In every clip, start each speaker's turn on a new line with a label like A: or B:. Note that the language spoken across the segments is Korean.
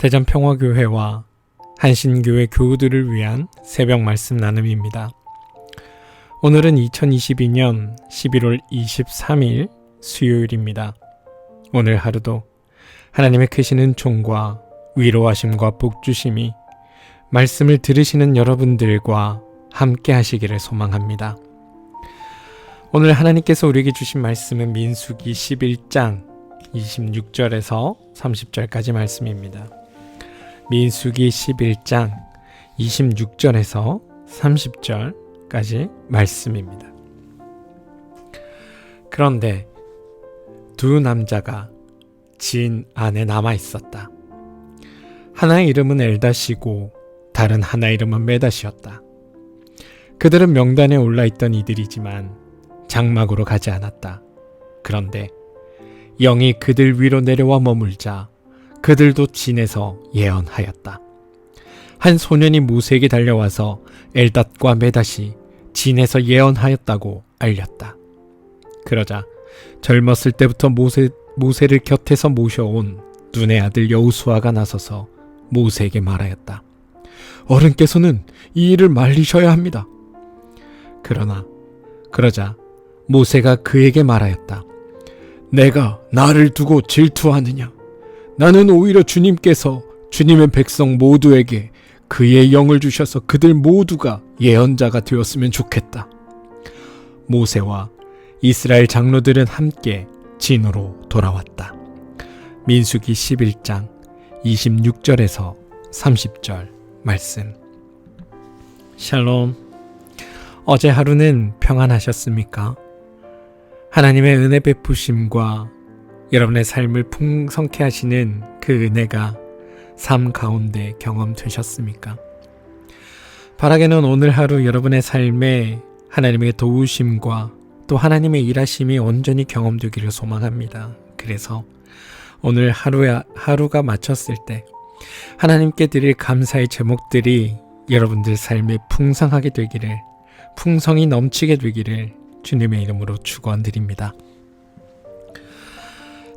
A: 대전평화교회와 한신교회 교우들을 위한 새벽 말씀 나눔입니다. 오늘은 2022년 11월 23일 수요일입니다. 오늘 하루도 하나님의 크신 은총과 위로하심과 복주심이 말씀을 들으시는 여러분들과 함께 하시기를 소망합니다. 오늘 하나님께서 우리에게 주신 말씀은 민수기 11장 26절에서 30절까지 말씀입니다. 민수기 11장 26절에서 30절까지 말씀입니다. 그런데 두 남자가 진 안에 남아 있었다. 하나의 이름은 엘다시고 다른 하나의 이름은 메다시였다. 그들은 명단에 올라있던 이들이지만 장막으로 가지 않았다. 그런데 영이 그들 위로 내려와 머물자 그들도 진에서 예언하였다. 한 소년이 모세에게 달려와서 엘닷과 메닷이 진에서 예언하였다고 알렸다. 그러자 젊었을 때부터 모세를 곁에서 모셔온 눈의 아들 여호수아가 나서서 모세에게 말하였다. 어른께서는 이 일을 말리셔야 합니다. 그러자 모세가 그에게 말하였다. 내가 나를 두고 질투하느냐? 나는 오히려 주님께서 주님의 백성 모두에게 그의 영을 주셔서 그들 모두가 예언자가 되었으면 좋겠다. 모세와 이스라엘 장로들은 함께 진으로 돌아왔다. 민수기 11장 26절에서 30절 말씀. 샬롬. 어제 하루는 평안하셨습니까? 하나님의 은혜 베푸심과 여러분의 삶을 풍성케 하시는 그 은혜가 삶 가운데 경험되셨습니까? 바라게는 오늘 하루 여러분의 삶에 하나님의 도우심과 또 하나님의 일하심이 온전히 경험되기를 소망합니다. 그래서 오늘 하루가 마쳤을 때 하나님께 드릴 감사의 제목들이 여러분들 삶에 풍성하게 되기를, 풍성이 넘치게 되기를 주님의 이름으로 축원드립니다.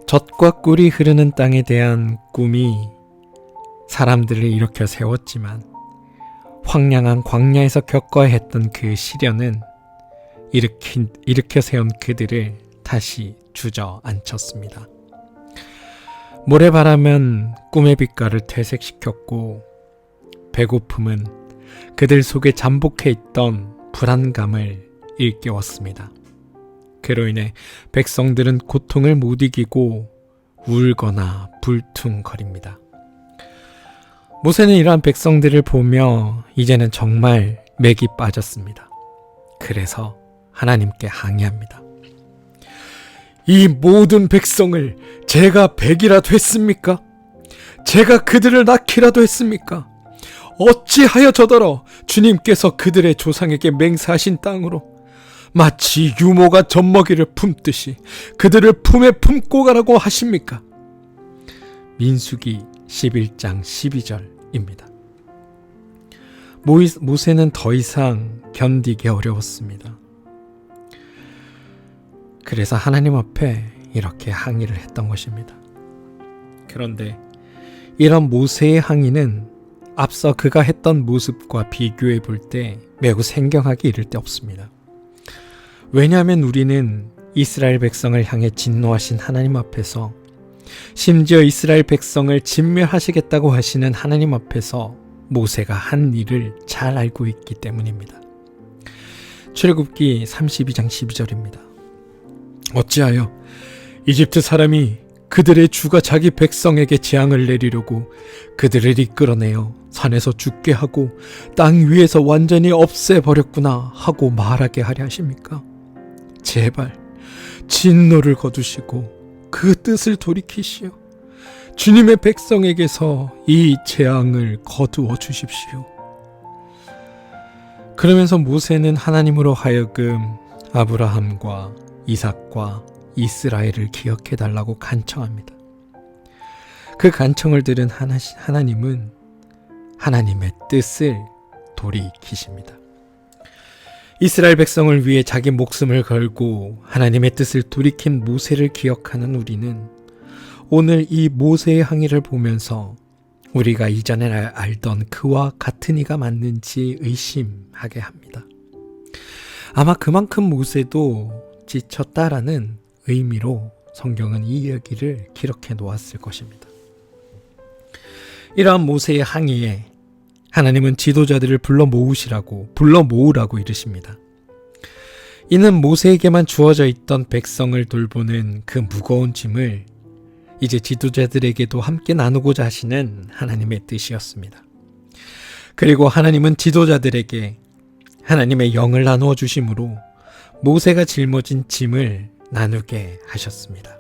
A: 젖과 꿀이 흐르는 땅에 대한 꿈이 사람들을 일으켜 세웠지만 황량한 광야에서 겪어야 했던 그 시련은 일으켜 세운 그들을 다시 주저앉혔습니다. 모래바람은 꿈의 빛깔을 퇴색시켰고 배고픔은 그들 속에 잠복해 있던 불안감을 일깨웠습니다. 그로 인해 백성들은 고통을 못 이기고 울거나 불퉁거립니다. 모세는 이러한 백성들을 보며 이제는 정말 맥이 빠졌습니다. 그래서 하나님께 항의합니다. 이 모든 백성을 제가 백이라도 했습니까? 제가 그들을 낳기라도 했습니까? 어찌하여 저더러 주님께서 그들의 조상에게 맹세하신 땅으로 마치 유모가 젖먹이를 품듯이 그들을 품에 품고 가라고 하십니까? 민수기 11장 12절입니다. 모세는 더 이상 견디기 어려웠습니다. 그래서 하나님 앞에 이렇게 항의를 했던 것입니다. 그런데 이런 모세의 항의는 앞서 그가 했던 모습과 비교해 볼 때 매우 생경하게 이를 데 없습니다. 왜냐하면 우리는 이스라엘 백성을 향해 진노하신 하나님 앞에서, 심지어 이스라엘 백성을 진멸하시겠다고 하시는 하나님 앞에서 모세가 한 일을 잘 알고 있기 때문입니다. 출애굽기 32장 12절입니다. 어찌하여 이집트 사람이 그들의 주가 자기 백성에게 재앙을 내리려고 그들을 이끌어내어 산에서 죽게 하고 땅 위에서 완전히 없애버렸구나 하고 말하게 하려 하십니까? 제발 진노를 거두시고 그 뜻을 돌이키시오. 주님의 백성에게서 이 재앙을 거두어 주십시오. 그러면서 모세는 하나님으로 하여금 아브라함과 이삭과 이스라엘을 기억해달라고 간청합니다. 그 간청을 들은 하나님은 하나님의 뜻을 돌이키십니다. 이스라엘 백성을 위해 자기 목숨을 걸고 하나님의 뜻을 돌이킨 모세를 기억하는 우리는 오늘 이 모세의 항의를 보면서 우리가 이전에 알던 그와 같은 이가 맞는지 의심하게 합니다. 아마 그만큼 모세도 지쳤다라는 의미로 성경은 이 이야기를 기록해 놓았을 것입니다. 이러한 모세의 항의에 하나님은 지도자들을 불러 모으라고 이르십니다. 이는 모세에게만 주어져 있던 백성을 돌보는 그 무거운 짐을 이제 지도자들에게도 함께 나누고자 하시는 하나님의 뜻이었습니다. 그리고 하나님은 지도자들에게 하나님의 영을 나누어 주심으로 모세가 짊어진 짐을 나누게 하셨습니다.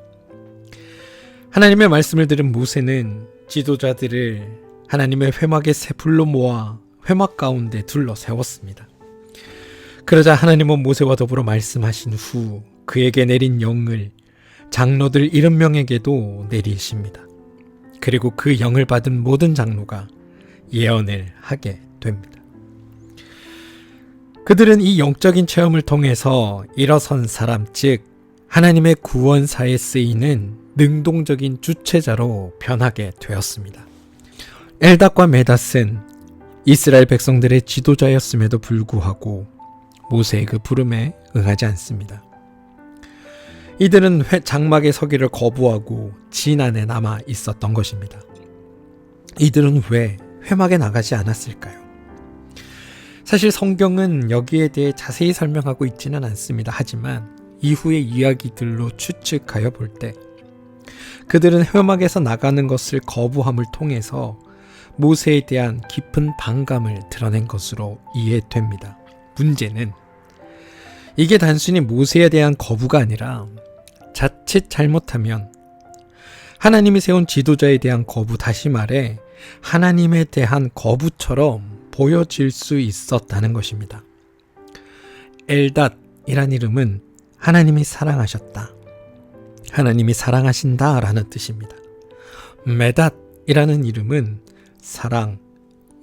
A: 하나님의 말씀을 들은 모세는 지도자들을 하나님의 회막의 새 불로 모아 회막 가운데 둘러 세웠습니다. 그러자 하나님은 모세와 더불어 말씀하신 후 그에게 내린 영을 장로들 70명에게도 내리십니다. 그리고 그 영을 받은 모든 장로가 예언을 하게 됩니다. 그들은 이 영적인 체험을 통해서 일어선 사람, 즉 하나님의 구원사에 쓰이는 능동적인 주체자로 변하게 되었습니다. 엘닷과 메닷은 이스라엘 백성들의 지도자였음에도 불구하고 모세의 그 부름에 응하지 않습니다. 이들은 장막에 서기를 거부하고 진 안에 남아 있었던 것입니다. 이들은 왜 회막에 나가지 않았을까요? 사실 성경은 여기에 대해 자세히 설명하고 있지는 않습니다. 하지만 이후의 이야기들로 추측하여 볼 때 그들은 회막에서 나가는 것을 거부함을 통해서 모세에 대한 깊은 반감을 드러낸 것으로 이해됩니다. 문제는 이게 단순히 모세에 대한 거부가 아니라 자칫 잘못하면 하나님이 세운 지도자에 대한 거부, 다시 말해 하나님에 대한 거부처럼 보여질 수 있었다는 것입니다. 엘닷이란 이름은 하나님이 사랑하셨다, 하나님이 사랑하신다 라는 뜻입니다. 메닷이라는 이름은 사랑,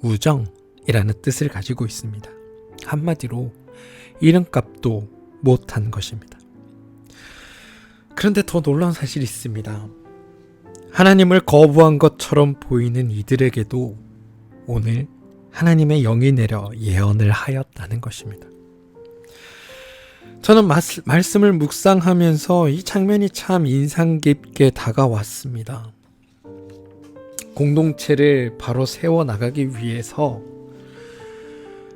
A: 우정이라는 뜻을 가지고 있습니다. 한마디로 이름값도 못한 것입니다. 그런데 더 놀라운 사실이 있습니다. 하나님을 거부한 것처럼 보이는 이들에게도 오늘 하나님의 영이 내려 예언을 하였다는 것입니다. 저는 말씀을 묵상하면서 이 장면이 참 인상 깊게 다가왔습니다. 공동체를 바로 세워나가기 위해서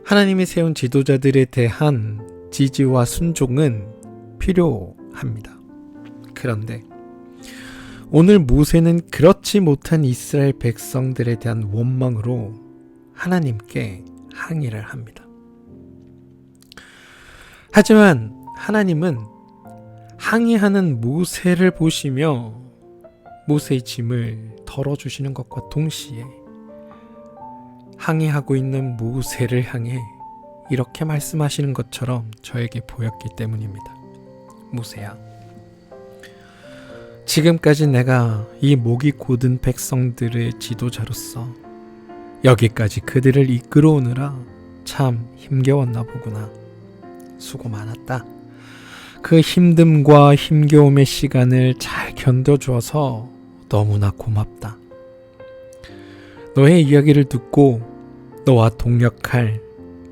A: 하나님이 세운 지도자들에 대한 지지와 순종은 필요합니다. 그런데 오늘 모세는 그렇지 못한 이스라엘 백성들에 대한 원망으로 하나님께 항의를 합니다. 하지만 하나님은 항의하는 모세를 보시며 모세의 짐을 덜어주시는 것과 동시에 항의하고 있는 모세를 향해 이렇게 말씀하시는 것처럼 저에게 보였기 때문입니다. 모세야, 지금까지 내가 이 목이 곧은 백성들의 지도자로서 여기까지 그들을 이끌어오느라 참 힘겨웠나 보구나. 수고 많았다. 그 힘듦과 힘겨움의 시간을 잘 견뎌주어서 너무나 고맙다. 너의 이야기를 듣고 너와 동역할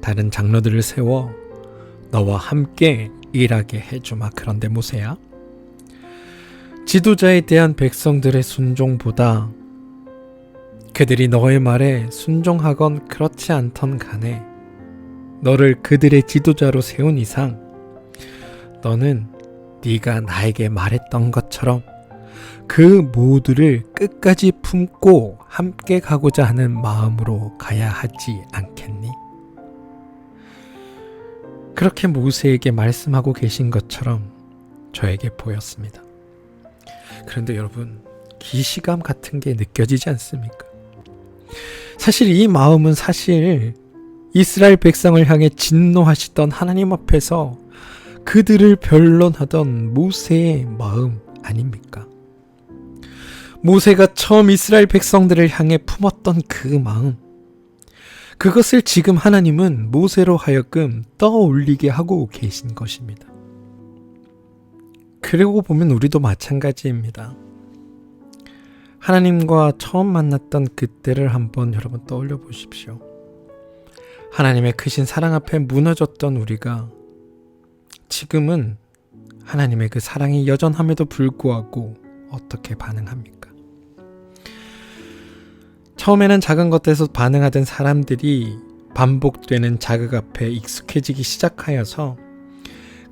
A: 다른 장로들을 세워 너와 함께 일하게 해주마. 그런데 모세야, 지도자에 대한 백성들의 순종보다 그들이 너의 말에 순종하건 그렇지 않던 간에 너를 그들의 지도자로 세운 이상 너는 네가 나에게 말했던 것처럼 그 모두를 끝까지 품고 함께 가고자 하는 마음으로 가야 하지 않겠니? 그렇게 모세에게 말씀하고 계신 것처럼 저에게 보였습니다. 그런데 여러분, 기시감 같은 게 느껴지지 않습니까? 사실 이 마음은 이스라엘 백성을 향해 진노하시던 하나님 앞에서 그들을 변론하던 모세의 마음 아닙니까? 모세가 처음 이스라엘 백성들을 향해 품었던 그 마음, 그것을 지금 하나님은 모세로 하여금 떠올리게 하고 계신 것입니다. 그러고 보면 우리도 마찬가지입니다. 하나님과 처음 만났던 그때를 한번 여러분 떠올려 보십시오. 하나님의 크신 사랑 앞에 무너졌던 우리가 지금은 하나님의 그 사랑이 여전함에도 불구하고 어떻게 반응합니까? 처음에는 작은 것에서 반응하던 사람들이 반복되는 자극 앞에 익숙해지기 시작하여서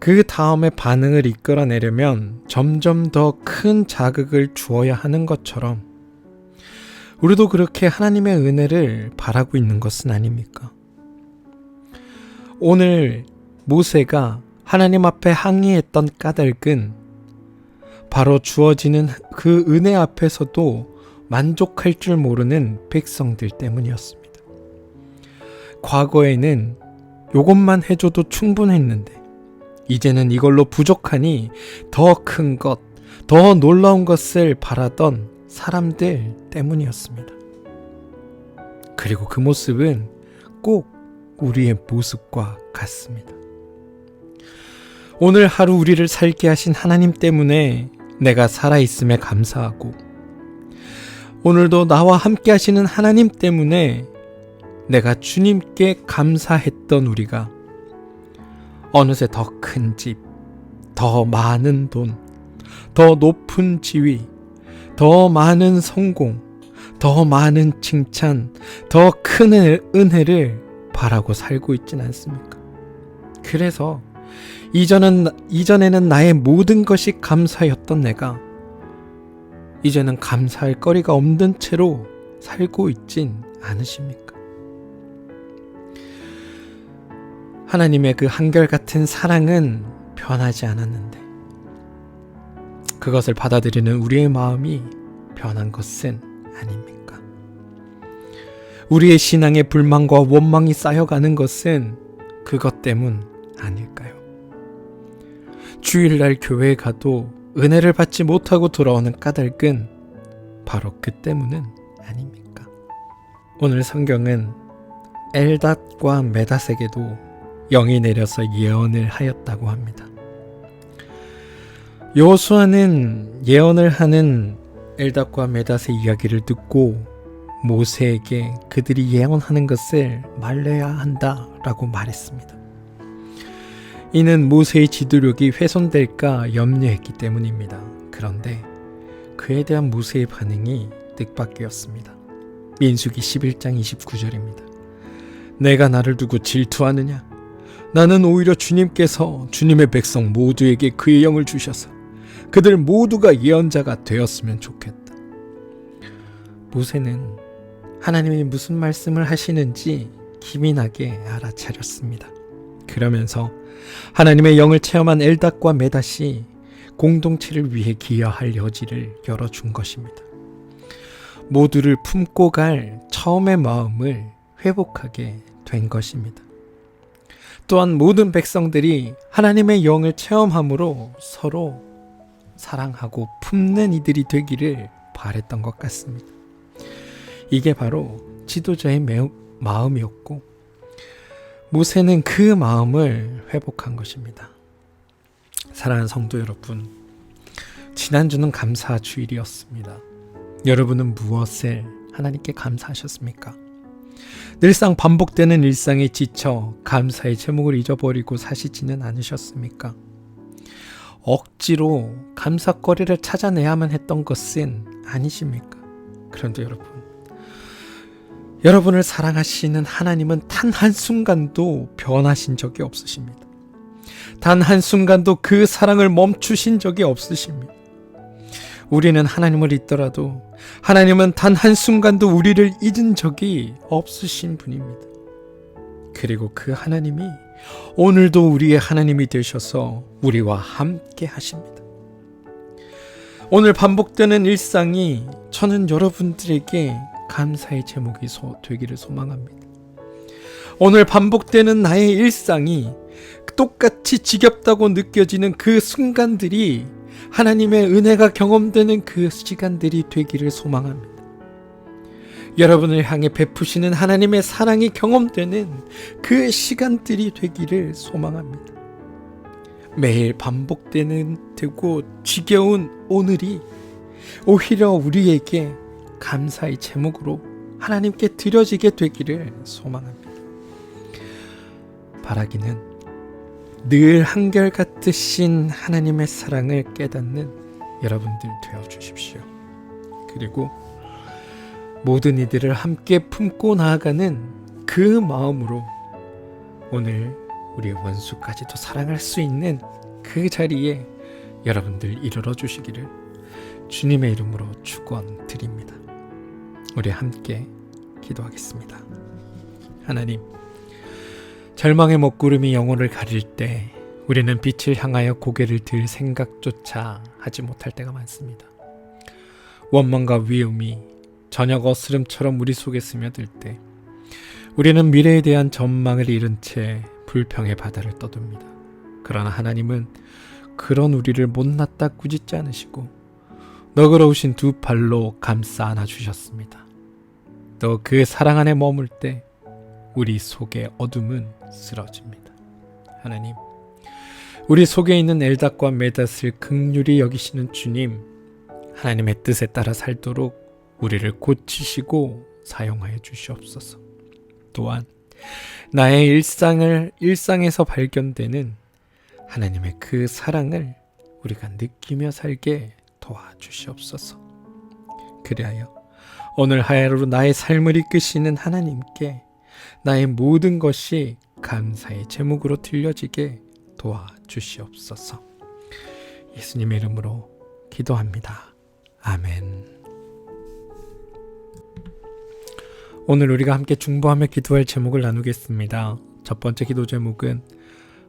A: 그 다음에 반응을 이끌어내려면 점점 더 큰 자극을 주어야 하는 것처럼 우리도 그렇게 하나님의 은혜를 바라고 있는 것은 아닙니까? 오늘 모세가 하나님 앞에 항의했던 까닭은 바로 주어지는 그 은혜 앞에서도 만족할 줄 모르는 백성들 때문이었습니다. 과거에는 이것만 해줘도 충분했는데 이제는 이걸로 부족하니 더 큰 것, 더 놀라운 것을 바라던 사람들 때문이었습니다. 그리고 그 모습은 꼭 우리의 모습과 같습니다. 오늘 하루 우리를 살게 하신 하나님 때문에 내가 살아있음에 감사하고 오늘도 나와 함께 하시는 하나님 때문에 내가 주님께 감사했던 우리가 어느새 더 큰 집, 더 많은 돈, 더 높은 지위, 더 많은 성공, 더 많은 칭찬, 더 큰 은혜를 바라고 살고 있진 않습니까? 그래서 이전에는 나의 모든 것이 감사였던 내가 이제는 감사할 거리가 없는 채로 살고 있진 않으십니까? 하나님의 그 한결같은 사랑은 변하지 않았는데 그것을 받아들이는 우리의 마음이 변한 것은 아닙니까? 우리의 신앙의 불만과 원망이 쌓여가는 것은 그것 때문 아닐까요? 주일날 교회에 가도 은혜를 받지 못하고 돌아오는 까닭은 바로 그 때문은 아닙니까? 오늘 성경은 엘닷과 메닷에게도 영이 내려서 예언을 하였다고 합니다. 여호수아는 예언을 하는 엘닷과 메닷의 이야기를 듣고 모세에게 그들이 예언하는 것을 말려야 한다라고 말했습니다. 이는 모세의 지도력이 훼손될까 염려했기 때문입니다. 그런데 그에 대한 모세의 반응이 뜻밖이었습니다. 민수기 11장 29절입니다. 내가 나를 두고 질투하느냐? 나는 오히려 주님께서 주님의 백성 모두에게 그의 영을 주셔서 그들 모두가 예언자가 되었으면 좋겠다. 모세는 하나님이 무슨 말씀을 하시는지 기민하게 알아차렸습니다. 그러면서 하나님의 영을 체험한 엘닷과 메닷이 공동체를 위해 기여할 여지를 열어준 것입니다. 모두를 품고 갈 처음의 마음을 회복하게 된 것입니다. 또한 모든 백성들이 하나님의 영을 체험함으로 서로 사랑하고 품는 이들이 되기를 바랬던 것 같습니다. 이게 바로 지도자의 마음이었고 모세는 그 마음을 회복한 것입니다. 사랑하는 성도 여러분, 지난주는 감사 주일이었습니다. 여러분은 무엇을 하나님께 감사하셨습니까? 늘상 반복되는 일상에 지쳐 감사의 제목을 잊어버리고 사시지는 않으셨습니까? 억지로 감사거리를 찾아내야만 했던 것은 아니십니까? 그런데 여러분을 사랑하시는 하나님은 단 한순간도 변하신 적이 없으십니다. 단 한순간도 그 사랑을 멈추신 적이 없으십니다. 우리는 하나님을 잊더라도 하나님은 단 한순간도 우리를 잊은 적이 없으신 분입니다. 그리고 그 하나님이 오늘도 우리의 하나님이 되셔서 우리와 함께 하십니다. 오늘 반복되는 일상이 저는 여러분들에게 감사의 제목이 되기를 소망합니다. 오늘 반복되는 나의 일상이 똑같이 지겹다고 느껴지는 그 순간들이 하나님의 은혜가 경험되는 그 시간들이 되기를 소망합니다. 여러분을 향해 베푸시는 하나님의 사랑이 경험되는 그 시간들이 되기를 소망합니다. 매일 반복되는 되고 지겨운 오늘이 오히려 우리에게 감사의 제목으로 하나님께 드려지게 되기를 소망합니다. 바라기는 늘 한결같으신 하나님의 사랑을 깨닫는 여러분들 되어 주십시오. 그리고 모든 이들을 함께 품고 나아가는 그 마음으로 오늘 우리의 원수까지도 사랑할 수 있는 그 자리에 여러분들 이르러 주시기를 주님의 이름으로 축원드립니다. 우리 함께 기도하겠습니다. 하나님, 절망의 먹구름이 영혼을 가릴 때 우리는 빛을 향하여 고개를 들 생각조차 하지 못할 때가 많습니다. 원망과 위험이 저녁 어스름처럼 우리 속에 스며들 때 우리는 미래에 대한 전망을 잃은 채 불평의 바다를 떠듭니다. 그러나 하나님은 그런 우리를 못났다 꾸짖지 않으시고 너그러우신 두 팔로 감싸 안아주셨습니다. 또 그 사랑 안에 머물 때 우리 속의 어둠은 쓰러집니다. 하나님, 우리 속에 있는 엘닷과 메닷을 긍휼히 여기시는 주님, 하나님의 뜻에 따라 살도록 우리를 고치시고 사용하여 주시옵소서. 또한 나의 일상에서 발견되는 하나님의 그 사랑을 우리가 느끼며 살게 도와주시옵소서. 그리하여 오늘 하루 나의 삶을 이끄시는 하나님께 나의 모든 것이 감사의 제목으로 들려지게 도와주시옵소서. 예수님의 이름으로 기도합니다. 아멘. 오늘 우리가 함께 중보하며 기도할 제목을 나누겠습니다. 첫 번째 기도 제목은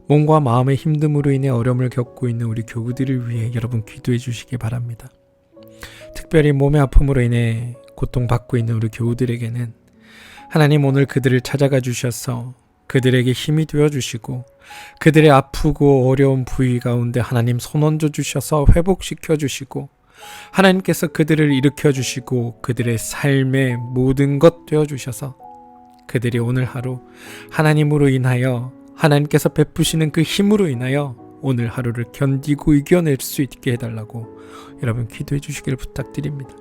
A: 몸과 마음의 힘듦으로 인해 어려움을 겪고 있는 우리 교우들을 위해 여러분 기도해 주시기 바랍니다. 특별히 몸의 아픔으로 인해 고통받고 있는 우리 교우들에게는 하나님 오늘 그들을 찾아가 주셔서 그들에게 힘이 되어 주시고 그들의 아프고 어려운 부위 가운데 하나님 손 얹어 주셔서 회복시켜 주시고 하나님께서 그들을 일으켜 주시고 그들의 삶의 모든 것 되어 주셔서 그들이 오늘 하루 하나님으로 인하여 하나님께서 베푸시는 그 힘으로 인하여 오늘 하루를 견디고 이겨낼 수 있게 해달라고 여러분 기도해 주시기를 부탁드립니다.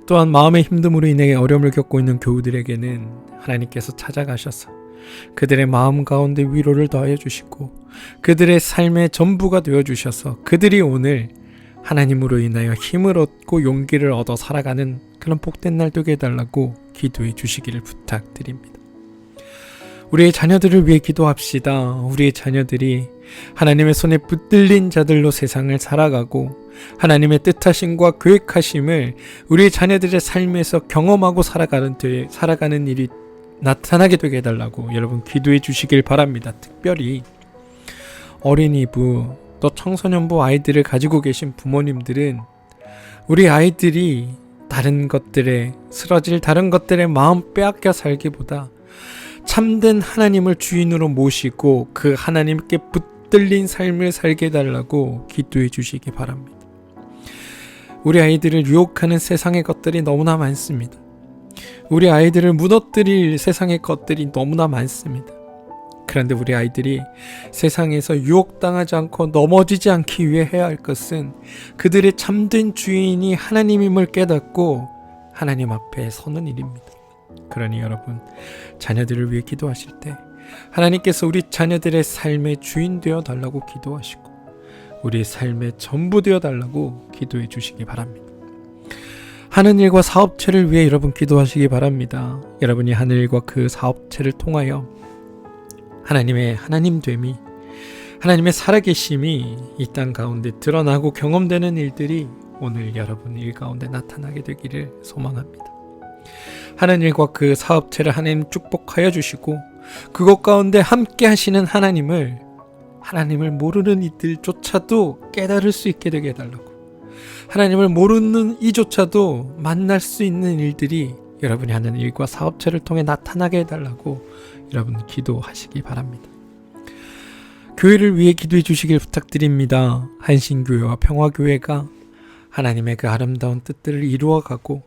A: 또한 마음의 힘듦으로 인해 어려움을 겪고 있는 교우들에게는 하나님께서 찾아가셔서 그들의 마음 가운데 위로를 더하여 주시고 그들의 삶의 전부가 되어 주셔서 그들이 오늘 하나님으로 인하여 힘을 얻고 용기를 얻어 살아가는 그런 복된 날 되게 해달라고 기도해 주시기를 부탁드립니다. 우리의 자녀들을 위해 기도합시다. 우리의 자녀들이 하나님의 손에 붙들린 자들로 세상을 살아가고 하나님의 뜻하심과 계획하심을 우리의 자녀들의 삶에서 경험하고 살아가는 일이 나타나게 되게 해달라고 여러분 기도해 주시길 바랍니다. 특별히 어린이부 또 청소년부 아이들을 가지고 계신 부모님들은 우리 아이들이 다른 것들에 쓰러질 다른 것들에 마음 빼앗겨 살기보다 참된 하나님을 주인으로 모시고 그 하나님께 붙들린 삶을 살게 해달라고 기도해 주시기 바랍니다. 우리 아이들을 유혹하는 세상의 것들이 너무나 많습니다. 우리 아이들을 무너뜨릴 세상의 것들이 너무나 많습니다. 그런데 우리 아이들이 세상에서 유혹당하지 않고 넘어지지 않기 위해 해야 할 것은 그들의 참된 주인이 하나님임을 깨닫고 하나님 앞에 서는 일입니다. 그러니 여러분, 자녀들을 위해 기도하실 때 하나님께서 우리 자녀들의 삶의 주인 되어 달라고 기도하시고 우리의 삶의 전부 되어 달라고 기도해 주시기 바랍니다. 하는 일과 사업체를 위해 여러분 기도하시기 바랍니다. 여러분이 하는 일과 그 사업체를 통하여 하나님의 하나님됨이 하나님의 살아계심이 이 땅 가운데 드러나고 경험되는 일들이 오늘 여러분 일 가운데 나타나게 되기를 소망합니다. 하는 일과 그 사업체를 하나님 축복하여 주시고 그것 가운데 함께 하시는 하나님을 모르는 이들조차도 깨달을 수 있게 되게 해달라고 하나님을 모르는 이조차도 만날 수 있는 일들이 여러분이 하는 일과 사업체를 통해 나타나게 해달라고 여러분 기도하시기 바랍니다. 교회를 위해 기도해 주시길 부탁드립니다. 한신교회와 평화교회가 하나님의 그 아름다운 뜻들을 이루어가고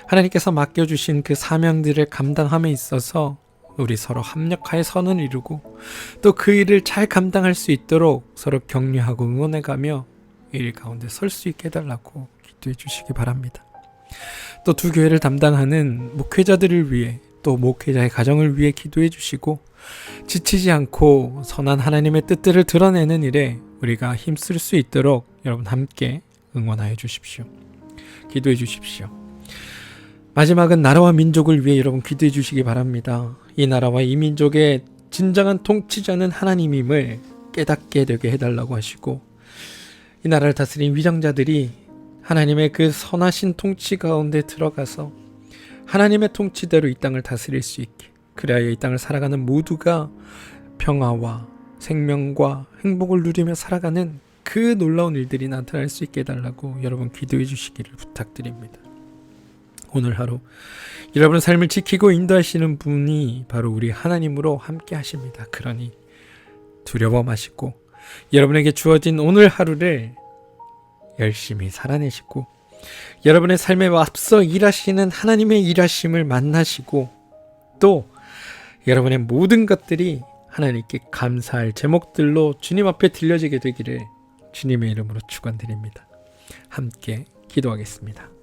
A: 하나님께서 맡겨주신 그 사명들을 감당함에 있어서 우리 서로 합력하여 선을 이루고 또 그 일을 잘 감당할 수 있도록 서로 격려하고 응원해가며 이 일 가운데 설 수 있게 해달라고 기도합니다. 기도해 주시기 바랍니다. 또 두 교회를 담당하는 목회자들을 위해 또 목회자의 가정을 위해 기도해 주시고 지치지 않고 선한 하나님의 뜻들을 드러내는 일에 우리가 힘쓸 수 있도록 여러분 함께 응원하여 주십시오. 기도해 주십시오. 마지막은 나라와 민족을 위해 여러분 기도해 주시기 바랍니다. 이 나라와 이 민족의 진정한 통치자는 하나님임을 깨닫게 되게 해달라고 하시고 이 나라를 다스린 위정자들이 하나님의 그 선하신 통치 가운데 들어가서 하나님의 통치대로 이 땅을 다스릴 수 있게 그래야 이 땅을 살아가는 모두가 평화와 생명과 행복을 누리며 살아가는 그 놀라운 일들이 나타날 수 있게 해달라고 여러분 기도해 주시기를 부탁드립니다. 오늘 하루 여러분의 삶을 지키고 인도하시는 분이 바로 우리 하나님으로 함께 하십니다. 그러니 두려워 마시고 여러분에게 주어진 오늘 하루를 열심히 살아내시고 여러분의 삶에 앞서 일하시는 하나님의 일하심을 만나시고 또 여러분의 모든 것들이 하나님께 감사할 제목들로 주님 앞에 들려지게 되기를 주님의 이름으로 축원드립니다. 함께 기도하겠습니다.